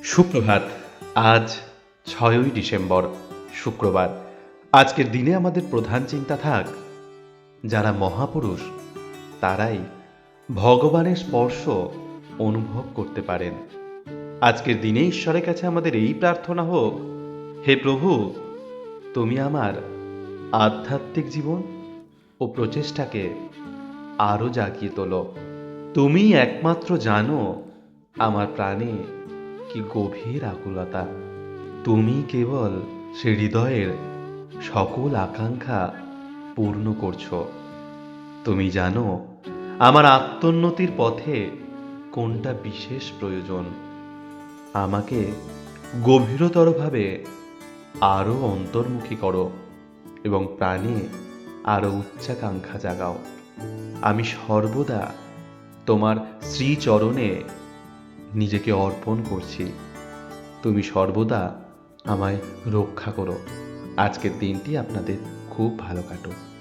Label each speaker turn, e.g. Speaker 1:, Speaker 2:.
Speaker 1: সুপ্রভাত। আজ ৬ই ডিসেম্বর, শুক্রবার। আজকের দিনে আমাদের প্রধান চিন্তা থাক, যারা মহাপুরুষ তারাই ভগবানের স্পর্শ অনুভব করতে পারেন। আজকের দিনে ঈশ্বরের কাছে আমাদের এই প্রার্থনা হোক, হে প্রভু, তুমি আমার আধ্যাত্মিক জীবন ও প্রচেষ্টাকে আরও জাগিয়ে তোলো। তুমি একমাত্র জানো আমার প্রাণে কি গভীর আকুলতা। তুমি কেবল সে হৃদয়ের সকল আকাঙ্ক্ষা পূর্ণ করছো। তুমি জানো আমার আত্মোন্নতির পথে কোনটা বিশেষ প্রয়োজন। আমাকে গভীরতরভাবে আরও অন্তর্মুখী করো এবং প্রাণে আরও উচ্চাকাঙ্ক্ষা জাগাও। আমি সর্বদা তোমার শ্রীচরণে নিজেকে অর্পণ করছি। তুমি সর্বদা আমায় রক্ষা করো। আজকের দিনটি আপনাদের খুব ভালো কাটুক।